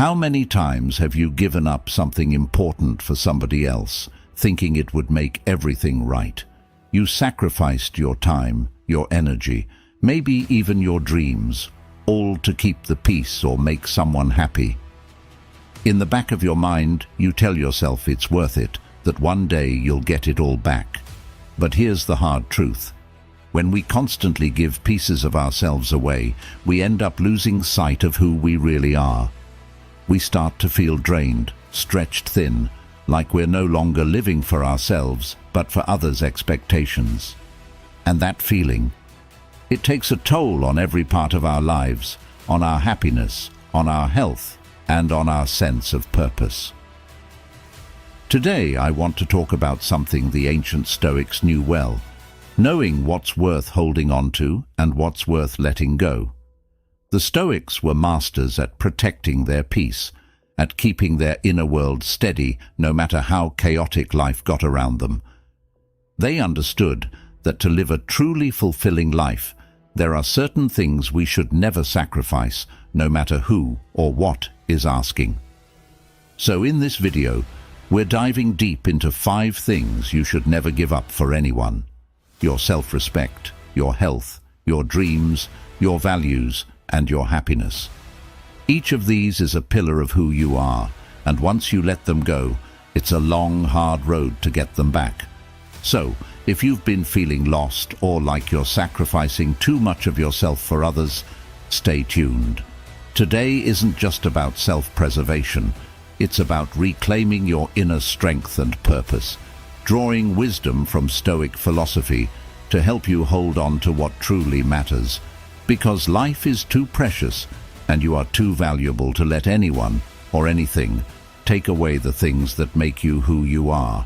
How many times have you given up something important for somebody else, thinking it would make everything right? You sacrificed your time, your energy, maybe even your dreams, all to keep the peace or make someone happy. In the back of your mind, you tell yourself it's worth it, that one day you'll get it all back. But here's the hard truth. When we constantly give pieces of ourselves away, we end up losing sight of who we really are. We start to feel drained, stretched thin, like we're no longer living for ourselves, but for others' expectations. And that feeling, it takes a toll on every part of our lives, on our happiness, on our health, and on our sense of purpose. Today, I want to talk about something the ancient Stoics knew well, knowing what's worth holding on to and what's worth letting go. The Stoics were masters at protecting their peace, at keeping their inner world steady no matter how chaotic life got around them. They understood that to live a truly fulfilling life, there are certain things we should never sacrifice, no matter who or what is asking. So in this video, we're diving deep into 5 things you should never give up for anyone: your self-respect, your health, your dreams, your values, and your happiness. Each of these is a pillar of who you are, and once you let them go, it's a long, hard road to get them back. So, if you've been feeling lost or like you're sacrificing too much of yourself for others, stay tuned. Today isn't just about self-preservation, it's about reclaiming your inner strength and purpose, drawing wisdom from Stoic philosophy to help you hold on to what truly matters. Because life is too precious and you are too valuable to let anyone or anything take away the things that make you who you are.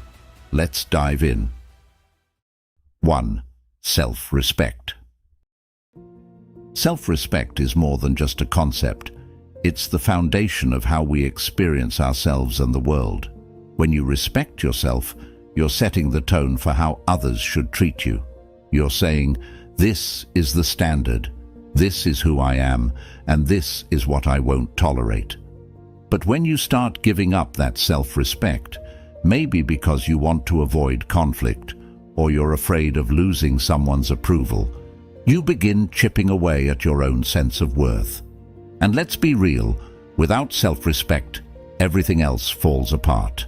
Let's dive in. 1. Self-respect. Self-respect is more than just a concept. It's the foundation of how we experience ourselves and the world. When you respect yourself, you're setting the tone for how others should treat you. You're saying, this is the standard, this is who I am, and this is what I won't tolerate. But when you start giving up that self-respect, maybe because you want to avoid conflict, or you're afraid of losing someone's approval, you begin chipping away at your own sense of worth. And let's be real, without self-respect, everything else falls apart.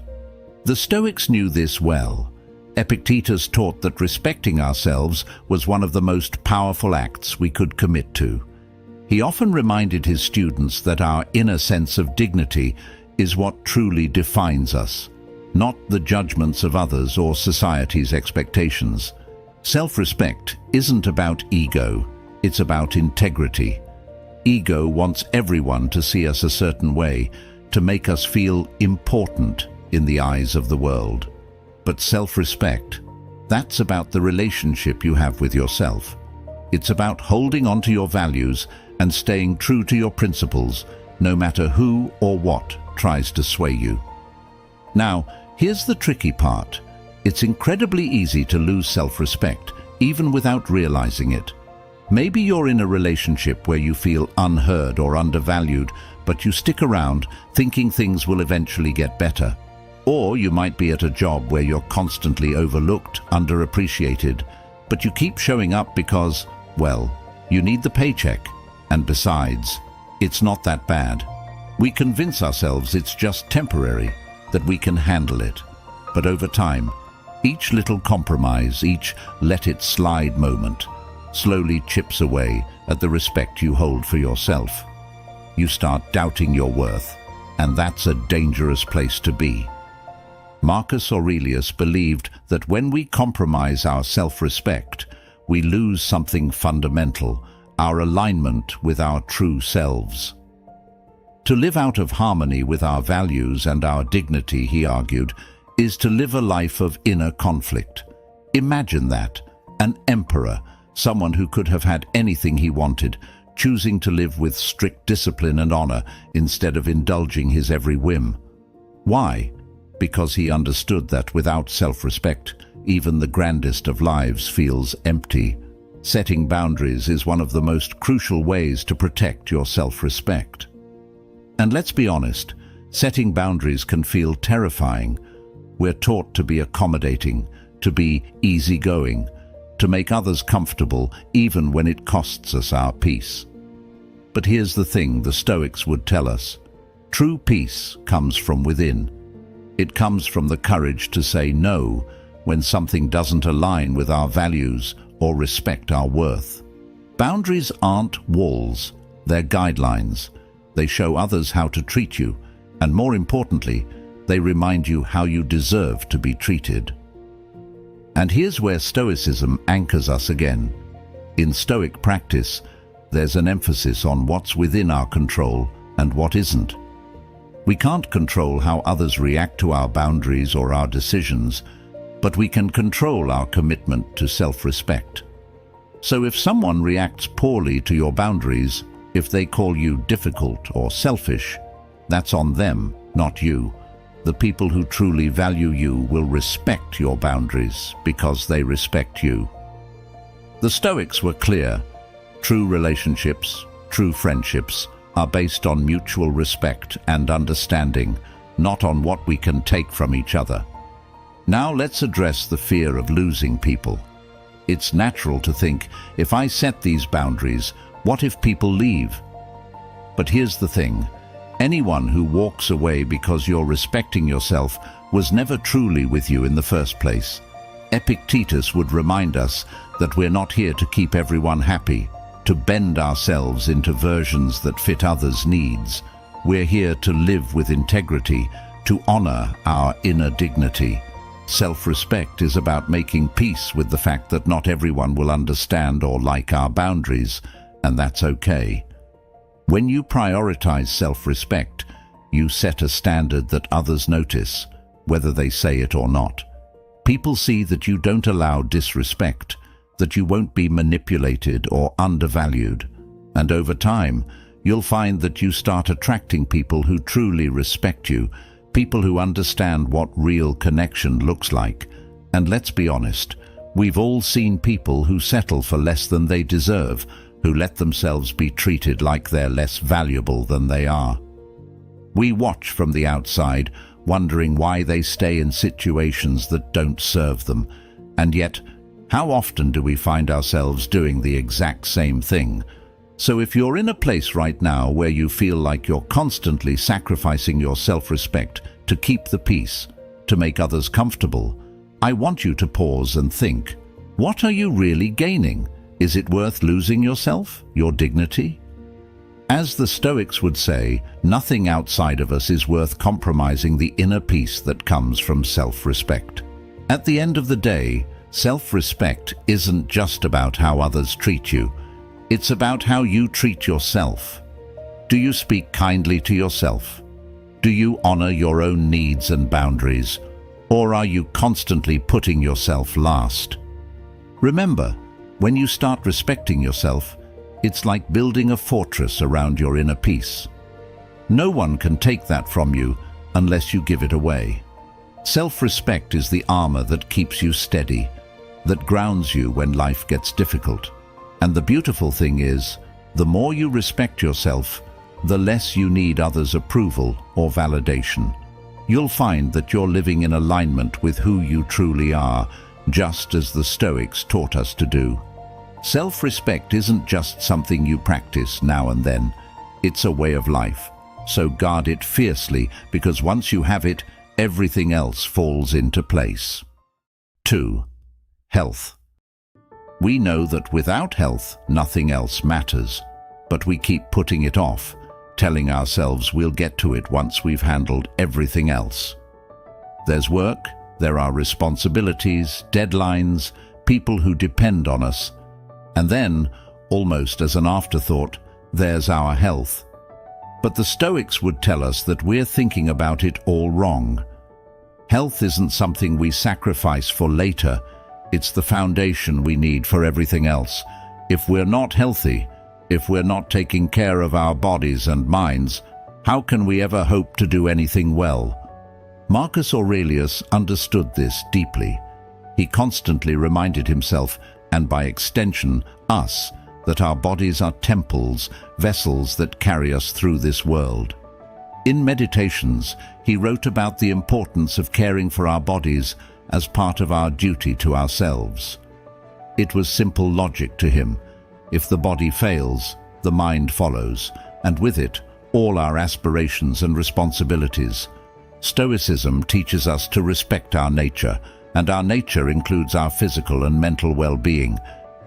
The Stoics knew this well. Epictetus taught that respecting ourselves was one of the most powerful acts we could commit to. He often reminded his students that our inner sense of dignity is what truly defines us, not the judgments of others or society's expectations. Self-respect isn't about ego, it's about integrity. Ego wants everyone to see us a certain way, to make us feel important in the eyes of the world. But self-respect, that's about the relationship you have with yourself. It's about holding on to your values and staying true to your principles, no matter who or what tries to sway you. Now, here's the tricky part. It's incredibly easy to lose self-respect, even without realizing it. Maybe you're in a relationship where you feel unheard or undervalued, but you stick around thinking things will eventually get better. Or you might be at a job where you're constantly overlooked, underappreciated, but you keep showing up because, well, you need the paycheck. And besides, it's not that bad. We convince ourselves it's just temporary, that we can handle it. But over time, each little compromise, each let it slide moment, slowly chips away at the respect you hold for yourself. You start doubting your worth, and that's a dangerous place to be. Marcus Aurelius believed that when we compromise our self-respect, we lose something fundamental, our alignment with our true selves. To live out of harmony with our values and our dignity, he argued, is to live a life of inner conflict. Imagine that, an emperor, someone who could have had anything he wanted, choosing to live with strict discipline and honor instead of indulging his every whim. Why? Because he understood that without self-respect, even the grandest of lives feels empty. Setting boundaries is one of the most crucial ways to protect your self-respect. And let's be honest, setting boundaries can feel terrifying. We're taught to be accommodating, to be easygoing, to make others comfortable even when it costs us our peace. But here's the thing the Stoics would tell us. True peace comes from within. It comes from the courage to say no when something doesn't align with our values or respect our worth. Boundaries aren't walls, they're guidelines. They show others how to treat you, and more importantly, they remind you how you deserve to be treated. And here's where Stoicism anchors us again. In Stoic practice, there's an emphasis on what's within our control and what isn't. We can't control how others react to our boundaries or our decisions, but we can control our commitment to self-respect. So if someone reacts poorly to your boundaries, if they call you difficult or selfish, that's on them, not you. The people who truly value you will respect your boundaries because they respect you. The Stoics were clear. True relationships, true friendships, are based on mutual respect and understanding, not on what we can take from each other. Now let's address the fear of losing people. It's natural to think, if I set these boundaries, what if people leave? But here's the thing. Anyone who walks away because you're respecting yourself was never truly with you in the first place. Epictetus would remind us that we're not here to keep everyone happy, to bend ourselves into versions that fit others' needs. We're here to live with integrity, to honor our inner dignity. Self-respect is about making peace with the fact that not everyone will understand or like our boundaries, and that's okay. When you prioritize self-respect, you set a standard that others notice, whether they say it or not. People see that you don't allow disrespect, that you won't be manipulated or undervalued. And over time, you'll find that you start attracting people who truly respect you, people who understand what real connection looks like. And let's be honest, we've all seen people who settle for less than they deserve, who let themselves be treated like they're less valuable than they are. We watch from the outside, wondering why they stay in situations that don't serve them. And yet, how often do we find ourselves doing the exact same thing? So if you're in a place right now where you feel like you're constantly sacrificing your self-respect to keep the peace, to make others comfortable, I want you to pause and think, what are you really gaining? Is it worth losing yourself, your dignity? As the Stoics would say, nothing outside of us is worth compromising the inner peace that comes from self-respect. At the end of the day, self-respect isn't just about how others treat you. It's about how you treat yourself. Do you speak kindly to yourself? Do you honor your own needs and boundaries? Or are you constantly putting yourself last? Remember, when you start respecting yourself, it's like building a fortress around your inner peace. No one can take that from you unless you give it away. Self-respect is the armor that keeps you steady, that grounds you when life gets difficult. And the beautiful thing is, the more you respect yourself, the less you need others' approval or validation. You'll find that you're living in alignment with who you truly are, just as the Stoics taught us to do. Self-respect isn't just something you practice now and then. It's a way of life. So guard it fiercely, because once you have it, everything else falls into place. 2. Health. We know that without health, nothing else matters, but we keep putting it off, telling ourselves we'll get to it once we've handled everything else. There's work, there are responsibilities, deadlines, people who depend on us, and then, almost as an afterthought, there's our health. But the Stoics would tell us that we're thinking about it all wrong. Health isn't something we sacrifice for later. It's the foundation we need for everything else. If we're not healthy, if we're not taking care of our bodies and minds, how can we ever hope to do anything well? Marcus Aurelius understood this deeply. He constantly reminded himself, and by extension us, that our bodies are temples, vessels that carry us through this world. In Meditations, he wrote about the importance of caring for our bodies as part of our duty to ourselves. It was simple logic to him. If the body fails, the mind follows, and with it, all our aspirations and responsibilities. Stoicism teaches us to respect our nature, and our nature includes our physical and mental well-being.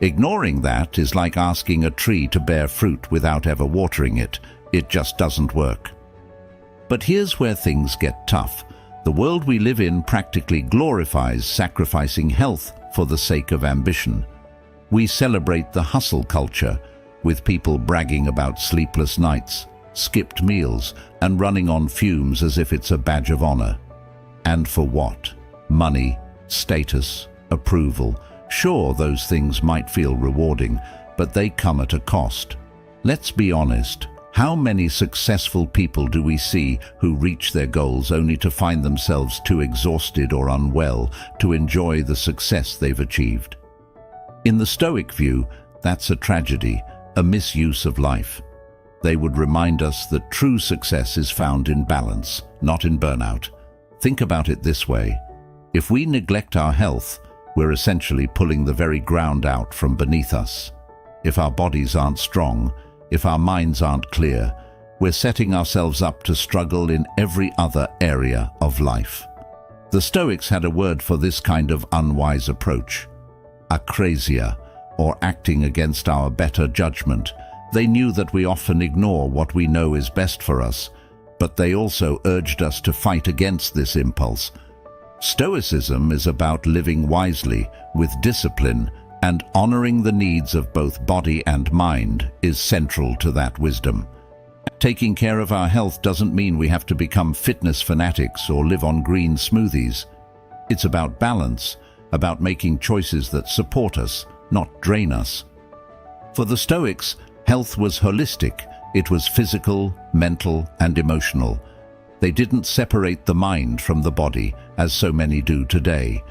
Ignoring that is like asking a tree to bear fruit without ever watering it. It just doesn't work. But here's where things get tough. The world we live in practically glorifies sacrificing health for the sake of ambition. We celebrate the hustle culture, with people bragging about sleepless nights, skipped meals, and running on fumes as if it's a badge of honor. And for what? Money, status, approval. Sure, those things might feel rewarding, but they come at a cost. Let's be honest. How many successful people do we see who reach their goals only to find themselves too exhausted or unwell to enjoy the success they've achieved? In the Stoic view, that's a tragedy, a misuse of life. They would remind us that true success is found in balance, not in burnout. Think about it this way. If we neglect our health, we're essentially pulling the very ground out from beneath us. If our bodies aren't strong, if our minds aren't clear, we're setting ourselves up to struggle in every other area of life. The Stoics had a word for this kind of unwise approach: akrasia, or acting against our better judgment. They knew that we often ignore what we know is best for us, but they also urged us to fight against this impulse. Stoicism is about living wisely, with discipline, and honoring the needs of both body and mind is central to that wisdom. Taking care of our health doesn't mean we have to become fitness fanatics or live on green smoothies. It's about balance, about making choices that support us, not drain us. For the Stoics, health was holistic. It was physical, mental, and emotional. They didn't separate the mind from the body, as so many do today.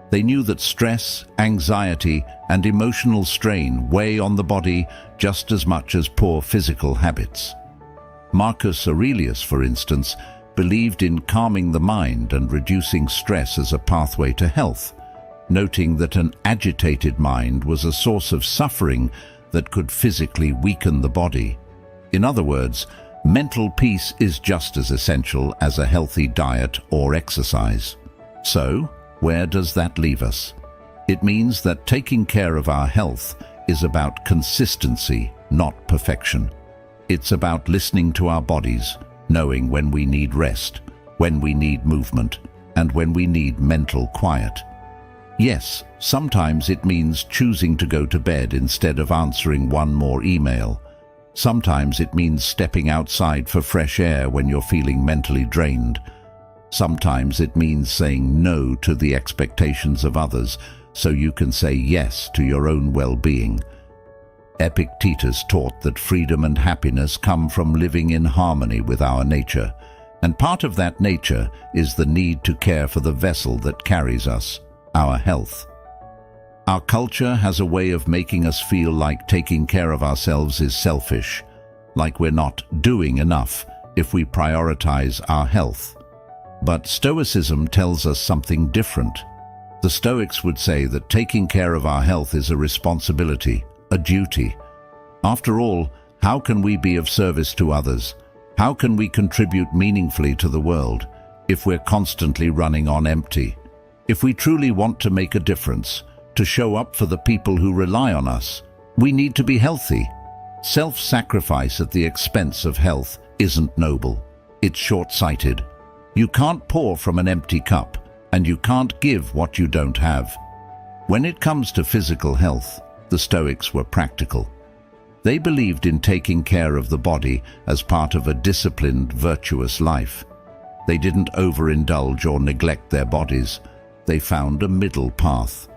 They knew that stress, anxiety, and emotional strain weigh on the body just as much as poor physical habits. Marcus Aurelius, for instance, believed in calming the mind and reducing stress as a pathway to health, noting that an agitated mind was a source of suffering that could physically weaken the body. In other words, mental peace is just as essential as a healthy diet or exercise. So, where does that leave us? It means that taking care of our health is about consistency, not perfection. It's about listening to our bodies, knowing when we need rest, when we need movement, and when we need mental quiet. Yes, sometimes it means choosing to go to bed instead of answering one more email. Sometimes it means stepping outside for fresh air when you're feeling mentally drained. Sometimes it means saying no to the expectations of others so you can say yes to your own well-being. Epictetus taught that freedom and happiness come from living in harmony with our nature, and part of that nature is the need to care for the vessel that carries us, our health. Our culture has a way of making us feel like taking care of ourselves is selfish, like we're not doing enough if we prioritize our health. But Stoicism tells us something different. The Stoics would say that taking care of our health is a responsibility, a duty. After all, how can we be of service to others? How can we contribute meaningfully to the world if we're constantly running on empty? If we truly want to make a difference, to show up for the people who rely on us, we need to be healthy. Self-sacrifice at the expense of health isn't noble. It's short-sighted. You can't pour from an empty cup, and you can't give what you don't have. When it comes to physical health, the Stoics were practical. They believed in taking care of the body as part of a disciplined, virtuous life. They didn't overindulge or neglect their bodies. They found a middle path.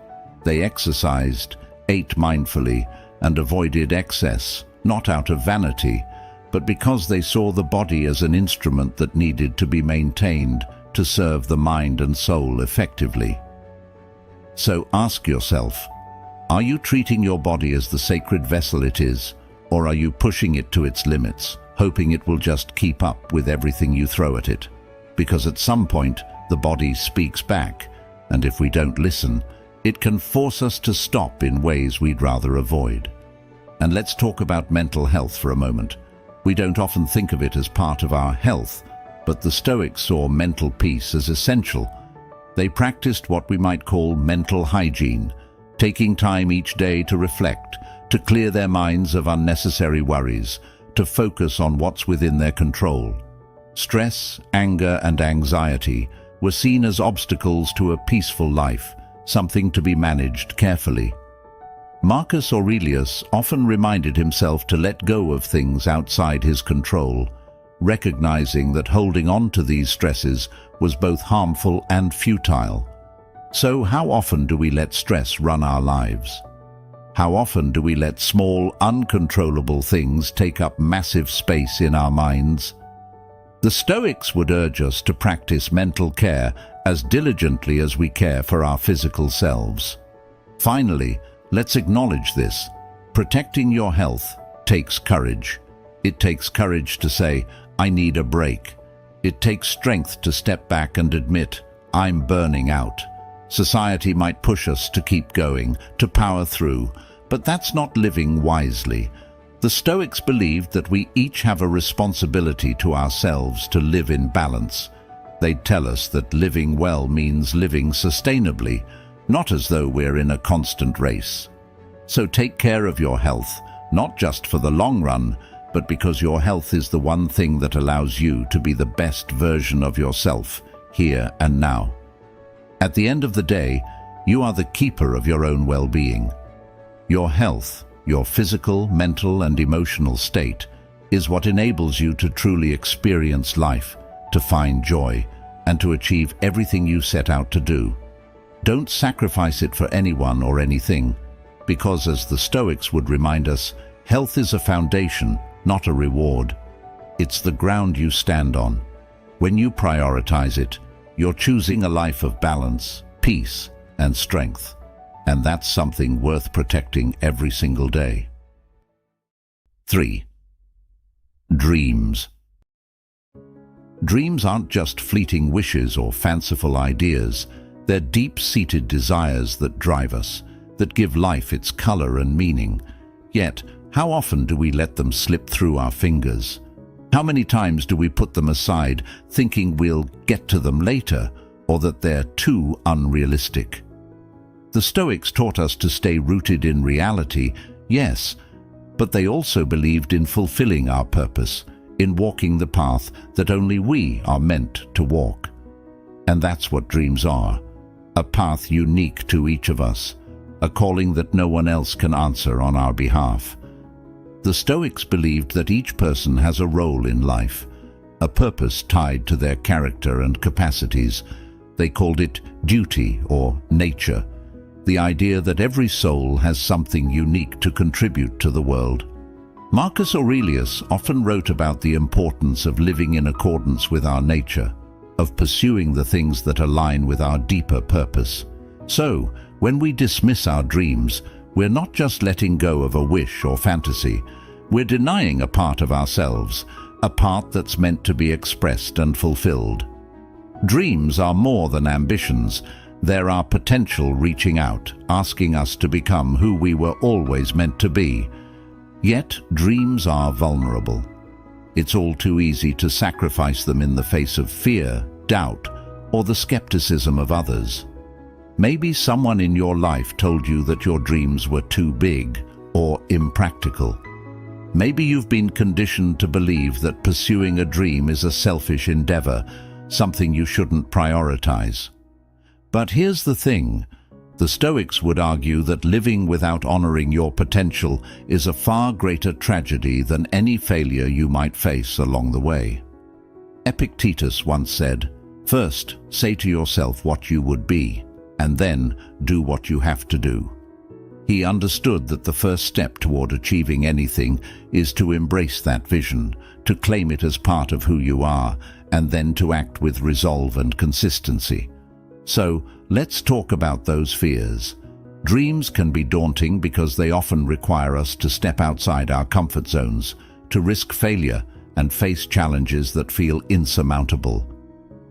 They exercised, ate mindfully, and avoided excess, not out of vanity, but because they saw the body as an instrument that needed to be maintained to serve the mind and soul effectively. So ask yourself, are you treating your body as the sacred vessel it is, or are you pushing it to its limits, hoping it will just keep up with everything you throw at it. Because at some point, the body speaks back, and if we don't listen, it can force us to stop in ways we'd rather avoid. And let's talk about mental health for a moment. We don't often think of it as part of our health, but the Stoics saw mental peace as essential. They practiced what we might call mental hygiene, taking time each day to reflect, to clear their minds of unnecessary worries, to focus on what's within their control. Stress, anger, and anxiety were seen as obstacles to a peaceful life, something to be managed carefully. Marcus Aurelius often reminded himself to let go of things outside his control, recognizing that holding on to these stresses was both harmful and futile. So how often do we let stress run our lives? How often do we let small, uncontrollable things take up massive space in our minds? The Stoics would urge us to practice mental care as diligently as we care for our physical selves. Finally, let's acknowledge this. Protecting your health takes courage. It takes courage to say, I need a break. It takes strength to step back and admit, I'm burning out. Society might push us to keep going, to power through, but that's not living wisely. The Stoics believed that we each have a responsibility to ourselves to live in balance. They'd tell us that living well means living sustainably, not as though we're in a constant race. So take care of your health, not just for the long run, but because your health is the one thing that allows you to be the best version of yourself, here and now. At the end of the day, you are the keeper of your own well-being. Your health, your physical, mental, and emotional state, is what enables you to truly experience life, to find joy, and to achieve everything you set out to do. Don't sacrifice it for anyone or anything, because as the Stoics would remind us, health is a foundation, not a reward. It's the ground you stand on. When you prioritize it, you're choosing a life of balance, peace, and strength. And that's something worth protecting every single day. 3. Dreams. Dreams aren't just fleeting wishes or fanciful ideas. They're deep-seated desires that drive us, that give life its color and meaning. Yet, how often do we let them slip through our fingers? How many times do we put them aside, thinking we'll get to them later, or that they're too unrealistic? The Stoics taught us to stay rooted in reality, yes, but they also believed in fulfilling our purpose, in walking the path that only we are meant to walk. And that's what dreams are, a path unique to each of us, a calling that no one else can answer on our behalf. The Stoics believed that each person has a role in life, a purpose tied to their character and capacities. They called it duty or nature, the idea that every soul has something unique to contribute to the world. Marcus Aurelius often wrote about the importance of living in accordance with our nature, of pursuing the things that align with our deeper purpose. So, when we dismiss our dreams, we're not just letting go of a wish or fantasy, we're denying a part of ourselves, a part that's meant to be expressed and fulfilled. Dreams are more than ambitions. They're our potential reaching out, asking us to become who we were always meant to be. Yet, dreams are vulnerable. It's all too easy to sacrifice them in the face of fear, doubt, or the skepticism of others. Maybe someone in your life told you that your dreams were too big or impractical. Maybe you've been conditioned to believe that pursuing a dream is a selfish endeavor, something you shouldn't prioritize. But here's the thing. The Stoics would argue that living without honoring your potential is a far greater tragedy than any failure you might face along the way. Epictetus once said, "First, say to yourself what you would be, and then do what you have to do." He understood that the first step toward achieving anything is to embrace that vision, to claim it as part of who you are, and then to act with resolve and consistency. So, let's talk about those fears. Dreams can be daunting because they often require us to step outside our comfort zones, to risk failure, and face challenges that feel insurmountable.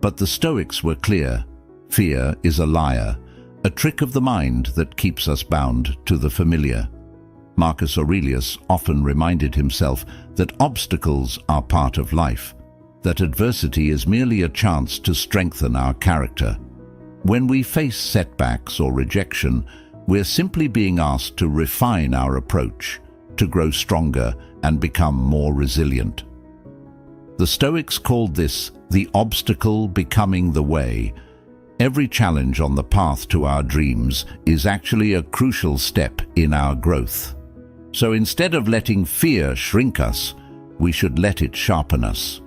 But the Stoics were clear: fear is a liar, a trick of the mind that keeps us bound to the familiar. Marcus Aurelius often reminded himself that obstacles are part of life, that adversity is merely a chance to strengthen our character. When we face setbacks or rejection, we're simply being asked to refine our approach, to grow stronger and become more resilient. The Stoics called this the obstacle becoming the way. Every challenge on the path to our dreams is actually a crucial step in our growth. So instead of letting fear shrink us, we should let it sharpen us.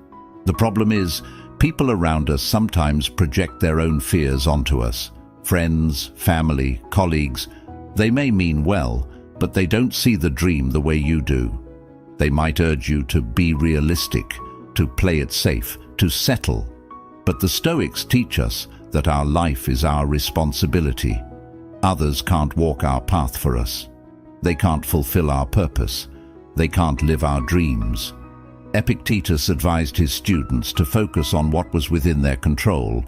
The problem is, people around us sometimes project their own fears onto us. Friends, family, colleagues, they may mean well, but they don't see the dream the way you do. They might urge you to be realistic, to play it safe, to settle. But the Stoics teach us that our life is our responsibility. Others can't walk our path for us. They can't fulfill our purpose. They can't live our dreams. Epictetus advised his students to focus on what was within their control,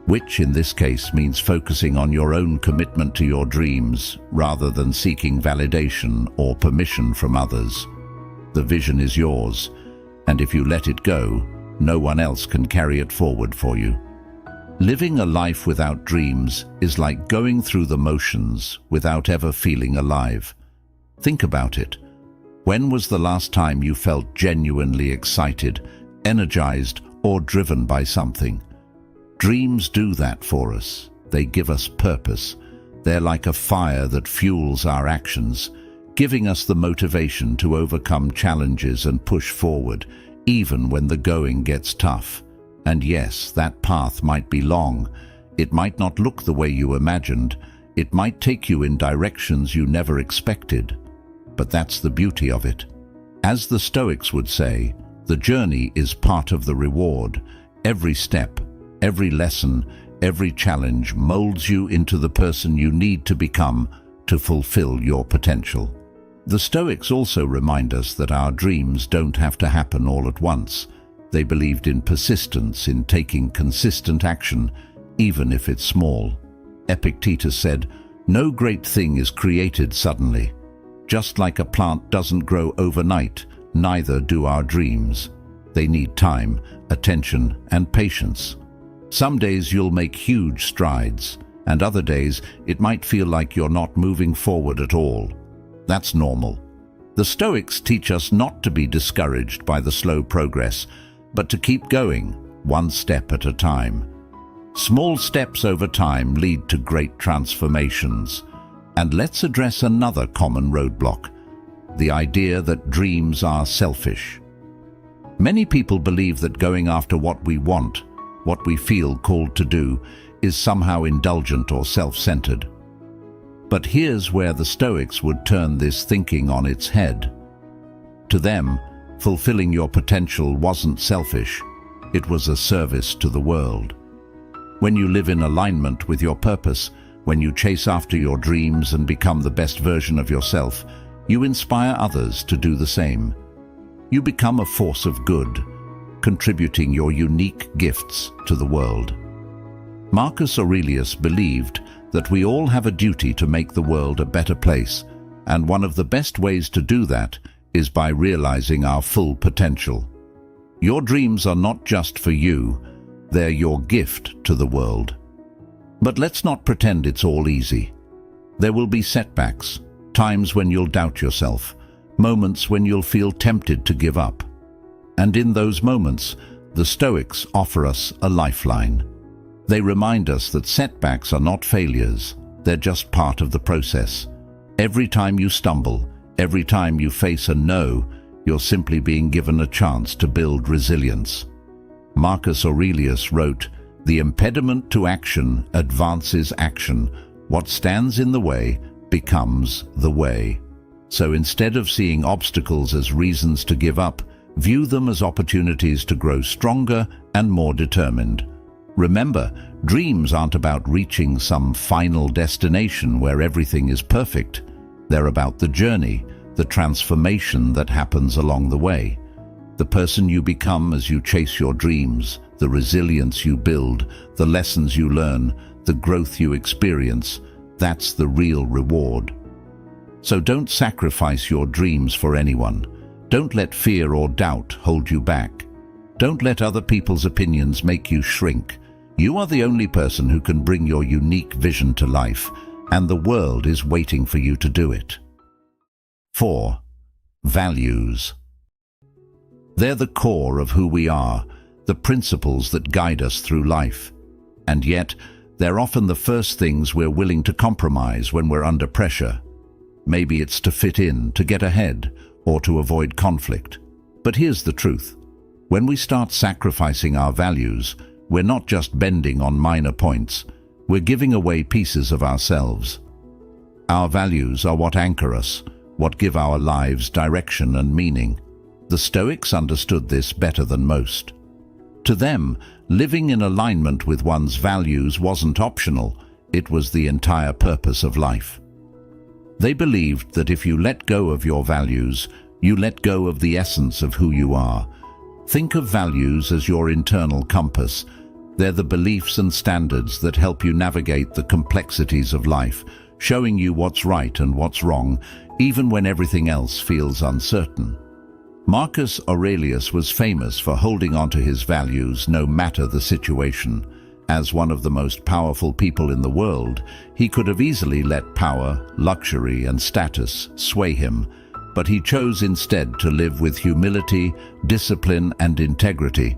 which in this case means focusing on your own commitment to your dreams rather than seeking validation or permission from others. The vision is yours, and if you let it go, no one else can carry it forward for you. Living a life without dreams is like going through the motions without ever feeling alive. Think about it. When was the last time you felt genuinely excited, energized, or driven by something? Dreams do that for us. They give us purpose. They're like a fire that fuels our actions, giving us the motivation to overcome challenges and push forward, even when the going gets tough. And yes, that path might be long. It might not look the way you imagined. It might take you in directions you never expected. But that's the beauty of it. As the Stoics would say, the journey is part of the reward. Every step, every lesson, every challenge molds you into the person you need to become to fulfill your potential. The Stoics also remind us that our dreams don't have to happen all at once. They believed in persistence, in taking consistent action, even if it's small. Epictetus said, "No great thing is created suddenly. Just like a plant doesn't grow overnight, neither do our dreams. They need time, attention, and patience. Some days you'll make huge strides, and other days it might feel like you're not moving forward at all. That's normal." The Stoics teach us not to be discouraged by the slow progress, but to keep going, one step at a time. Small steps over time lead to great transformations. And let's address another common roadblock: the idea that dreams are selfish. Many people believe that going after what we want, what we feel called to do, is somehow indulgent or self-centered. But here's where the Stoics would turn this thinking on its head. To them, fulfilling your potential wasn't selfish, it was a service to the world. When you live in alignment with your purpose, when you chase after your dreams and become the best version of yourself, you inspire others to do the same. You become a force of good, contributing your unique gifts to the world. Marcus Aurelius believed that we all have a duty to make the world a better place, and one of the best ways to do that is by realizing our full potential. Your dreams are not just for you, they're your gift to the world. But let's not pretend it's all easy. There will be setbacks, times when you'll doubt yourself, moments when you'll feel tempted to give up. And in those moments, the Stoics offer us a lifeline. They remind us that setbacks are not failures, they're just part of the process. Every time you stumble, every time you face a no, you're simply being given a chance to build resilience. Marcus Aurelius wrote, "The impediment to action advances action. What stands in the way becomes the way." So instead of seeing obstacles as reasons to give up, view them as opportunities to grow stronger and more determined. Remember, dreams aren't about reaching some final destination where everything is perfect. They're about the journey, the transformation that happens along the way. The person you become as you chase your dreams, the resilience you build, the lessons you learn, the growth you experience, that's the real reward. So don't sacrifice your dreams for anyone. Don't let fear or doubt hold you back. Don't let other people's opinions make you shrink. You are the only person who can bring your unique vision to life, and the world is waiting for you to do it. 4. Values. They're the core of who we are, the principles that guide us through life. And yet, they're often the first things we're willing to compromise when we're under pressure. Maybe it's to fit in, to get ahead, or to avoid conflict. But here's the truth. When we start sacrificing our values, we're not just bending on minor points, we're giving away pieces of ourselves. Our values are what anchor us, what give our lives direction and meaning. The Stoics understood this better than most. To them, living in alignment with one's values wasn't optional, it was the entire purpose of life. They believed that if you let go of your values, you let go of the essence of who you are. Think of values as your internal compass. They're the beliefs and standards that help you navigate the complexities of life, showing you what's right and what's wrong, even when everything else feels uncertain. Marcus Aurelius was famous for holding on to his values no matter the situation. As one of the most powerful people in the world, he could have easily let power, luxury, and status sway him, but he chose instead to live with humility, discipline, and integrity.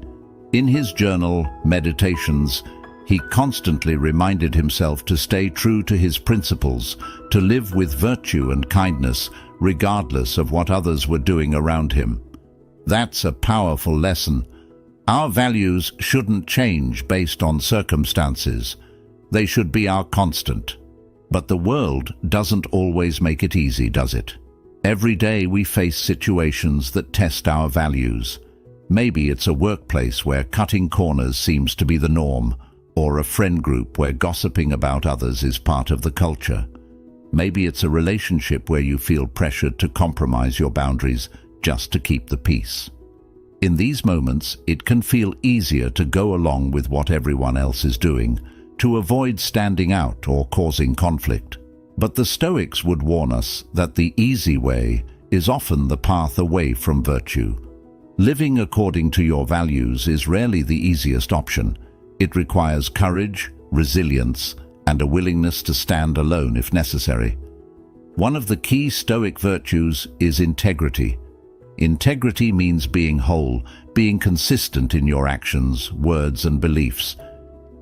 In his journal, Meditations, he constantly reminded himself to stay true to his principles, to live with virtue and kindness, regardless of what others were doing around him. That's a powerful lesson. Our values shouldn't change based on circumstances. They should be our constant. But the world doesn't always make it easy, does it? Every day we face situations that test our values. Maybe it's a workplace where cutting corners seems to be the norm, or a friend group where gossiping about others is part of the culture. Maybe it's a relationship where you feel pressured to compromise your boundaries just to keep the peace. In these moments, it can feel easier to go along with what everyone else is doing, to avoid standing out or causing conflict. But the Stoics would warn us that the easy way is often the path away from virtue. Living according to your values is rarely the easiest option. It requires courage, resilience, and a willingness to stand alone if necessary. One of the key Stoic virtues is integrity. Integrity means being whole, being consistent in your actions, words, and beliefs.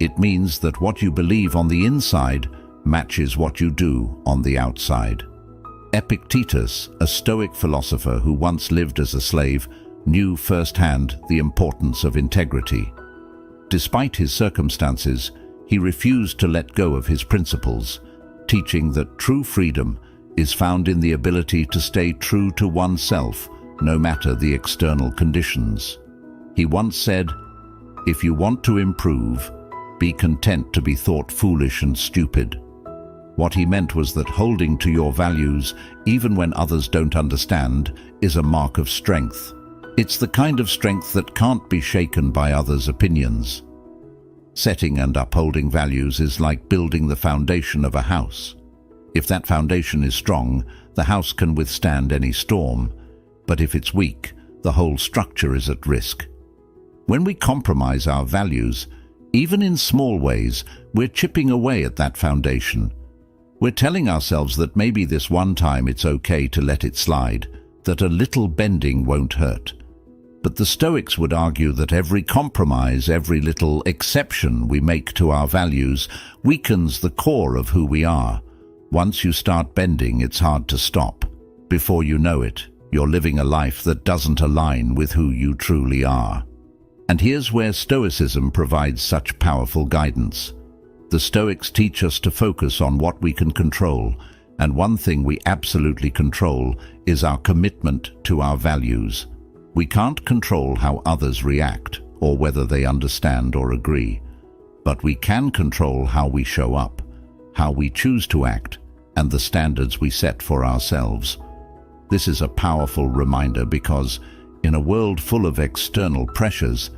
It means that what you believe on the inside matches what you do on the outside. Epictetus, a Stoic philosopher who once lived as a slave, knew firsthand the importance of integrity. Despite his circumstances, he refused to let go of his principles, teaching that true freedom is found in the ability to stay true to oneself, no matter the external conditions. He once said, "If you want to improve, be content to be thought foolish and stupid." What he meant was that holding to your values, even when others don't understand, is a mark of strength. It's the kind of strength that can't be shaken by others' opinions. Setting and upholding values is like building the foundation of a house. If that foundation is strong, the house can withstand any storm. But if it's weak, the whole structure is at risk. When we compromise our values, even in small ways, we're chipping away at that foundation. We're telling ourselves that maybe this one time it's okay to let it slide, that a little bending won't hurt. But the Stoics would argue that every compromise, every little exception we make to our values weakens the core of who we are. Once you start bending, it's hard to stop. Before you know it, you're living a life that doesn't align with who you truly are. And here's where Stoicism provides such powerful guidance. The Stoics teach us to focus on what we can control, and one thing we absolutely control is our commitment to our values. We can't control how others react or whether they understand or agree, but we can control how we show up, how we choose to act, and the standards we set for ourselves. This is a powerful reminder because in a world full of external pressures,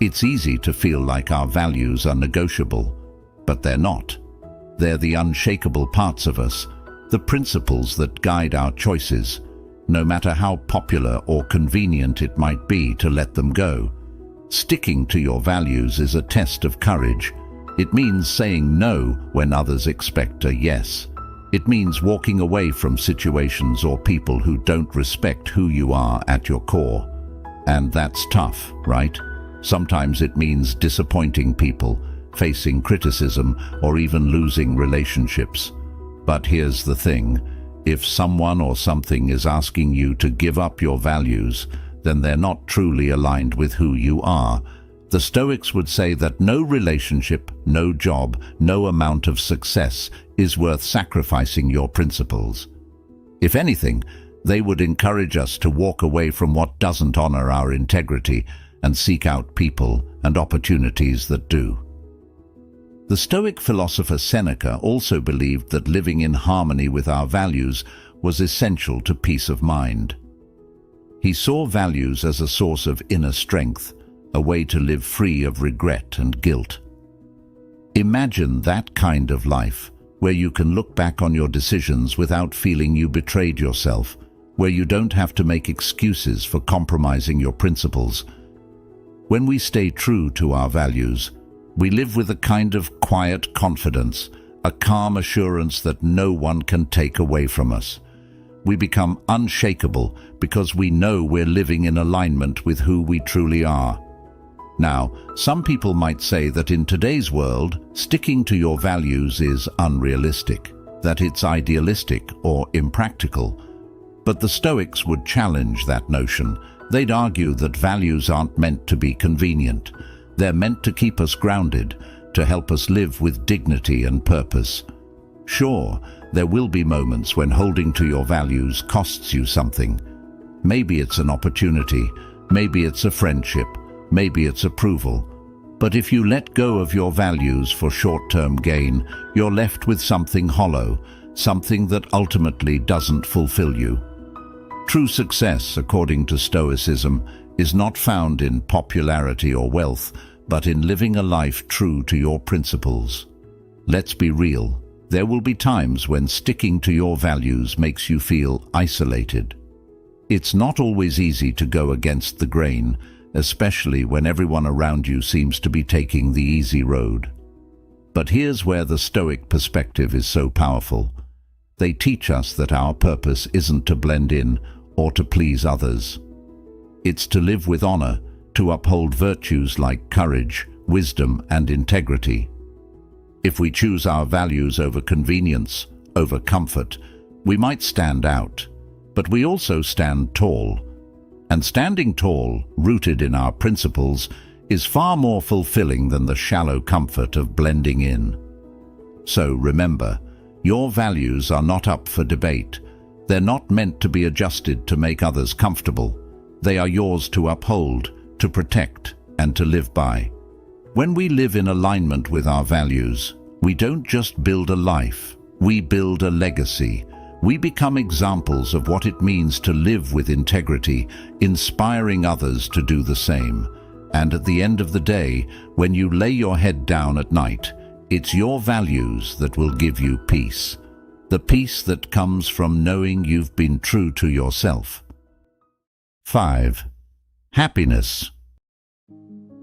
it's easy to feel like our values are negotiable, but they're not. They're the unshakable parts of us, the principles that guide our choices, no matter how popular or convenient it might be to let them go. Sticking to your values is a test of courage. It means saying no when others expect a yes. It means walking away from situations or people who don't respect who you are at your core. And that's tough, right? Sometimes it means disappointing people, facing criticism, or even losing relationships. But here's the thing. If someone or something is asking you to give up your values, then they're not truly aligned with who you are. The Stoics would say that no relationship, no job, no amount of success is worth sacrificing your principles. If anything, they would encourage us to walk away from what doesn't honor our integrity and seek out people and opportunities that do. The Stoic philosopher Seneca also believed that living in harmony with our values was essential to peace of mind. He saw values as a source of inner strength, a way to live free of regret and guilt. Imagine that kind of life, where you can look back on your decisions without feeling you betrayed yourself, where you don't have to make excuses for compromising your principles. When we stay true to our values, we live with a kind of quiet confidence, a calm assurance that no one can take away from us. We become unshakable because we know we're living in alignment with who we truly are. Now, some people might say that in today's world, sticking to your values is unrealistic, that it's idealistic or impractical. But the Stoics would challenge that notion. They'd argue that values aren't meant to be convenient. They're meant to keep us grounded, to help us live with dignity and purpose. Sure, there will be moments when holding to your values costs you something. Maybe it's an opportunity, maybe it's a friendship, maybe it's approval. But if you let go of your values for short-term gain, you're left with something hollow, something that ultimately doesn't fulfill you. True success, according to Stoicism, is not found in popularity or wealth, but in living a life true to your principles. Let's be real. There will be times when sticking to your values makes you feel isolated. It's not always easy to go against the grain, especially when everyone around you seems to be taking the easy road. But here's where the Stoic perspective is so powerful. They teach us that our purpose isn't to blend in or to please others. It's to live with honor, to uphold virtues like courage, wisdom, and integrity. If we choose our values over convenience, over comfort, we might stand out, but we also stand tall. And standing tall, rooted in our principles, is far more fulfilling than the shallow comfort of blending in. So remember, your values are not up for debate. They're not meant to be adjusted to make others comfortable. They are yours to uphold, to protect, and to live by. When we live in alignment with our values, we don't just build a life, we build a legacy. We become examples of what it means to live with integrity, inspiring others to do the same. And at the end of the day, when you lay your head down at night, it's your values that will give you peace. The peace that comes from knowing you've been true to yourself. 5. Happiness.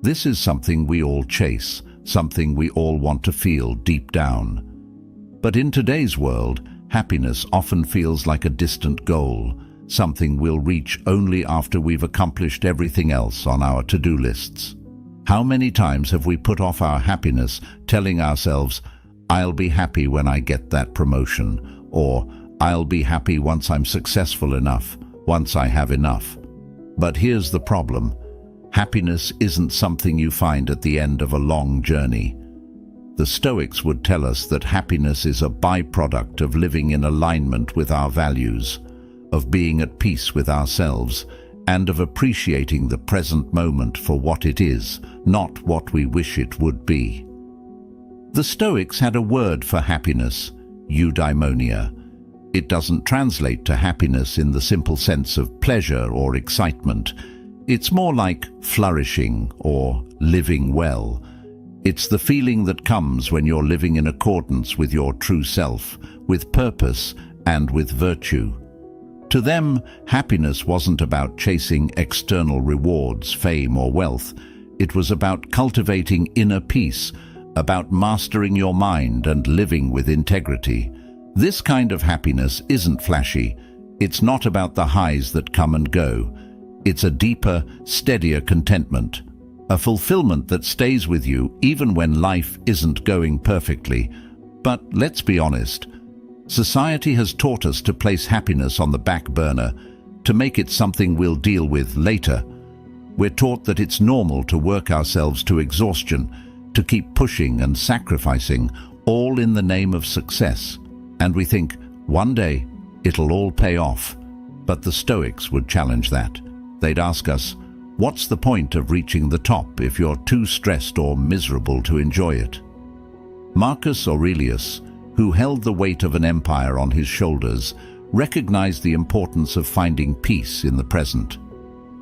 This is something we all chase, something we all want to feel deep down. But in today's world, happiness often feels like a distant goal, something we'll reach only after we've accomplished everything else on our to-do lists. How many times have we put off our happiness, telling ourselves, "I'll be happy when I get that promotion," or "I'll be happy once I'm successful enough, once I have enough." But here's the problem. Happiness isn't something you find at the end of a long journey. The Stoics would tell us that happiness is a byproduct of living in alignment with our values, of being at peace with ourselves, and of appreciating the present moment for what it is, not what we wish it would be. The Stoics had a word for happiness, eudaimonia. It doesn't translate to happiness in the simple sense of pleasure or excitement. It's more like flourishing or living well. It's the feeling that comes when you're living in accordance with your true self, with purpose and with virtue. To them, happiness wasn't about chasing external rewards, fame or wealth. It was about cultivating inner peace, about mastering your mind and living with integrity. This kind of happiness isn't flashy. It's not about the highs that come and go. It's a deeper, steadier contentment, a fulfillment that stays with you even when life isn't going perfectly. But let's be honest, society has taught us to place happiness on the back burner, to make it something we'll deal with later. We're taught that it's normal to work ourselves to exhaustion, to keep pushing and sacrificing, all in the name of success. And we think, one day, it'll all pay off. But the Stoics would challenge that. They'd ask us, what's the point of reaching the top if you're too stressed or miserable to enjoy it? Marcus Aurelius, who held the weight of an empire on his shoulders, recognized the importance of finding peace in the present.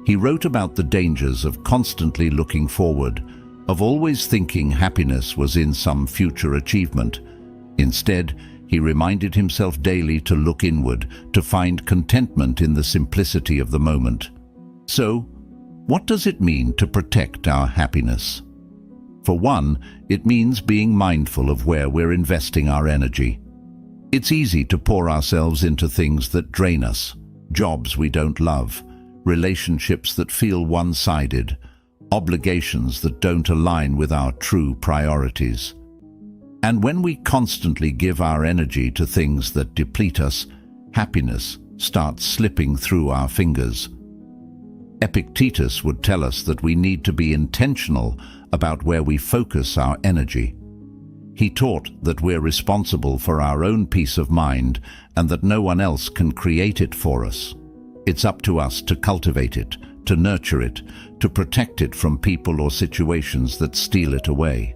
He wrote about the dangers of constantly looking forward, of always thinking happiness was in some future achievement. Instead, he reminded himself daily to look inward, to find contentment in the simplicity of the moment. So, what does it mean to protect our happiness? For one, it means being mindful of where we're investing our energy. It's easy to pour ourselves into things that drain us, jobs we don't love, relationships that feel one-sided, obligations that don't align with our true priorities. And when we constantly give our energy to things that deplete us, happiness starts slipping through our fingers. Epictetus would tell us that we need to be intentional about where we focus our energy. He taught that we're responsible for our own peace of mind and that no one else can create it for us. It's up to us to cultivate it, to nurture it, to protect it from people or situations that steal it away.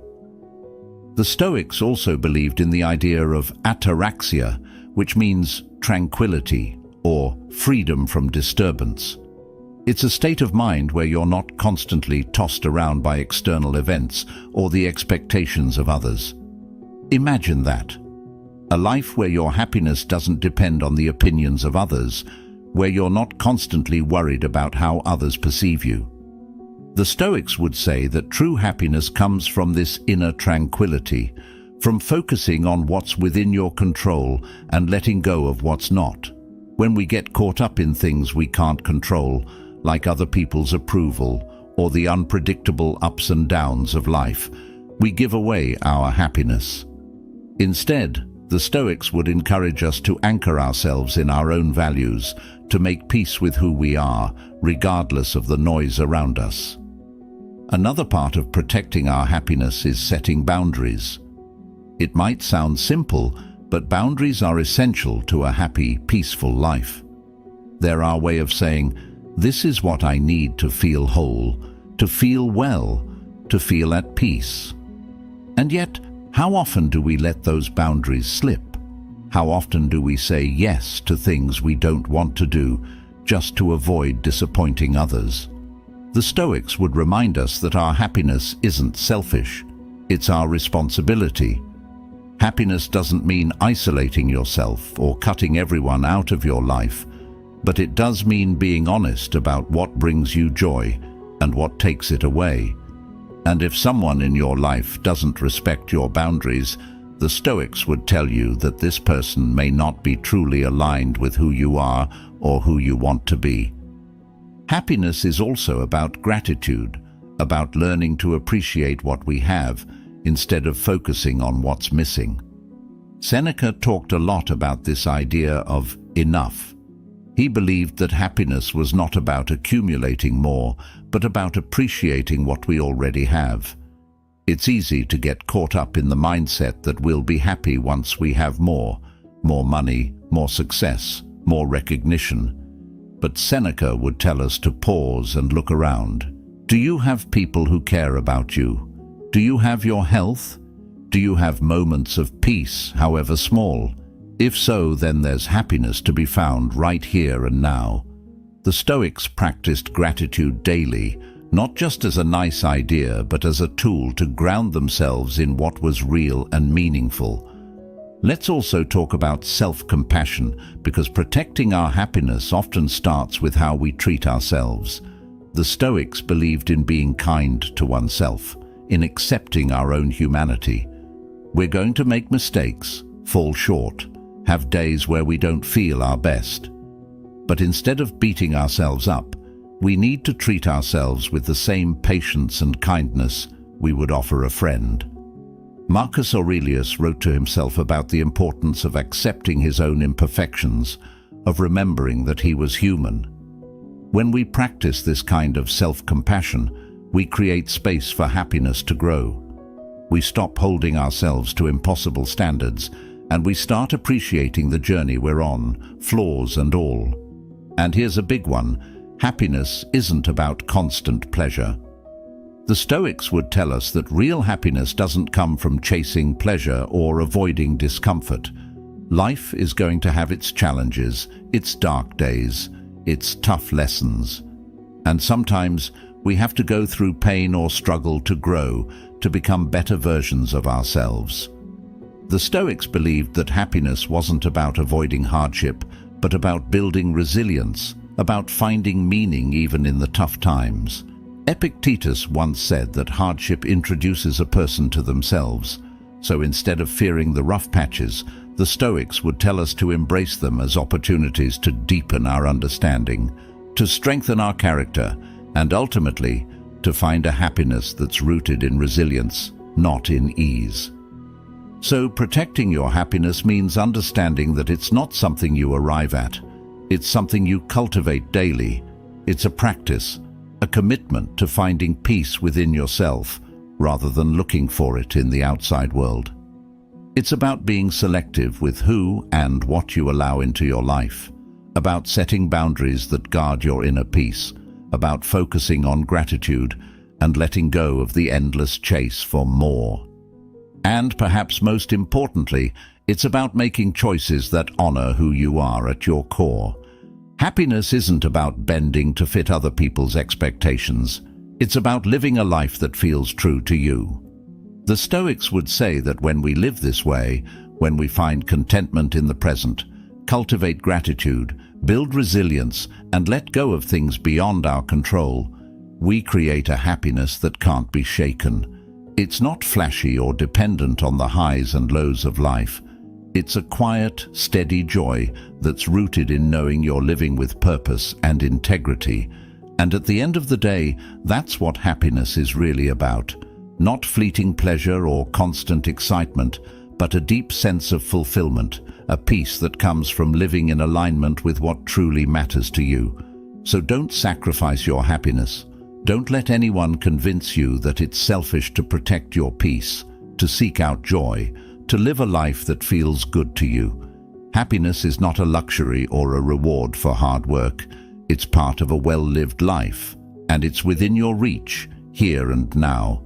The Stoics also believed in the idea of ataraxia, which means tranquility or freedom from disturbance. It's a state of mind where you're not constantly tossed around by external events or the expectations of others. Imagine that. A life where your happiness doesn't depend on the opinions of others, where you're not constantly worried about how others perceive you. The Stoics would say that true happiness comes from this inner tranquility, from focusing on what's within your control and letting go of what's not. When we get caught up in things we can't control, like other people's approval or the unpredictable ups and downs of life, we give away our happiness. Instead, the Stoics would encourage us to anchor ourselves in our own values, to make peace with who we are, regardless of the noise around us. Another part of protecting our happiness is setting boundaries. It might sound simple, but boundaries are essential to a happy, peaceful life. They're our way of saying, this is what I need to feel whole, to feel well, to feel at peace. And yet, how often do we let those boundaries slip? How often do we say yes to things we don't want to do just to avoid disappointing others? The Stoics would remind us that our happiness isn't selfish. It's our responsibility. Happiness doesn't mean isolating yourself or cutting everyone out of your life, but it does mean being honest about what brings you joy and what takes it away. And if someone in your life doesn't respect your boundaries, the Stoics would tell you that this person may not be truly aligned with who you are or who you want to be. Happiness is also about gratitude, about learning to appreciate what we have instead of focusing on what's missing. Seneca talked a lot about this idea of enough. He believed that happiness was not about accumulating more, but about appreciating what we already have. It's easy to get caught up in the mindset that we'll be happy once we have more money, more success, more recognition. But Seneca would tell us to pause and look around. Do you have people who care about you? Do you have your health? Do you have moments of peace, however small? If so, then there's happiness to be found right here and now. The Stoics practiced gratitude daily, not just as a nice idea, but as a tool to ground themselves in what was real and meaningful. Let's also talk about self-compassion, because protecting our happiness often starts with how we treat ourselves. The Stoics believed in being kind to oneself, in accepting our own humanity. We're going to make mistakes, fall short, have days where we don't feel our best. But instead of beating ourselves up, we need to treat ourselves with the same patience and kindness we would offer a friend. Marcus Aurelius wrote to himself about the importance of accepting his own imperfections, of remembering that he was human. When we practice this kind of self-compassion, we create space for happiness to grow. We stop holding ourselves to impossible standards, and we start appreciating the journey we're on, flaws and all. And here's a big one: happiness isn't about constant pleasure. The Stoics would tell us that real happiness doesn't come from chasing pleasure or avoiding discomfort. Life is going to have its challenges, its dark days, its tough lessons. And sometimes we have to go through pain or struggle to grow, to become better versions of ourselves. The Stoics believed that happiness wasn't about avoiding hardship, but about building resilience, about finding meaning even in the tough times. Epictetus once said that hardship introduces a person to themselves, so instead of fearing the rough patches, the Stoics would tell us to embrace them as opportunities to deepen our understanding, to strengthen our character, and ultimately, to find a happiness that's rooted in resilience, not in ease. So protecting your happiness means understanding that it's not something you arrive at. It's something you cultivate daily. It's a practice, a commitment to finding peace within yourself rather than looking for it in the outside world. It's about being selective with who and what you allow into your life, about setting boundaries that guard your inner peace, about focusing on gratitude and letting go of the endless chase for more. And perhaps most importantly, it's about making choices that honor who you are at your core. Happiness isn't about bending to fit other people's expectations. It's about living a life that feels true to you. The Stoics would say that when we live this way, when we find contentment in the present, cultivate gratitude, build resilience, and let go of things beyond our control, we create a happiness that can't be shaken. It's not flashy or dependent on the highs and lows of life. It's a quiet, steady joy that's rooted in knowing you're living with purpose and integrity. And at the end of the day, that's what happiness is really about. Not fleeting pleasure or constant excitement, but a deep sense of fulfillment, a peace that comes from living in alignment with what truly matters to you. So don't sacrifice your happiness. Don't let anyone convince you that it's selfish to protect your peace, to seek out joy, to live a life that feels good to you. Happiness is not a luxury or a reward for hard work. It's part of a well-lived life, and it's within your reach, here and now.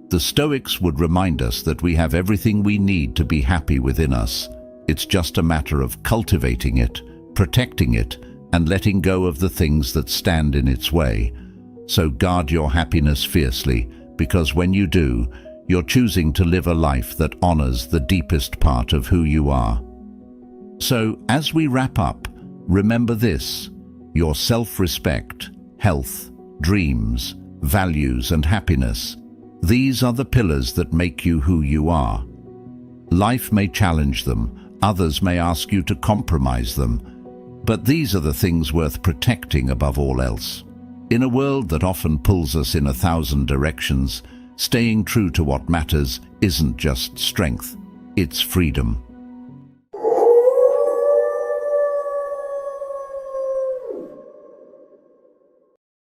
The Stoics would remind us that we have everything we need to be happy within us. It's just a matter of cultivating it, protecting it, and letting go of the things that stand in its way. So guard your happiness fiercely, because when you do, you're choosing to live a life that honors the deepest part of who you are. So, as we wrap up, remember this: your self-respect, health, dreams, values, and happiness. These are the pillars that make you who you are. Life may challenge them, others may ask you to compromise them, but these are the things worth protecting above all else. In a world that often pulls us in 1,000 directions, staying true to what matters isn't just strength, it's freedom.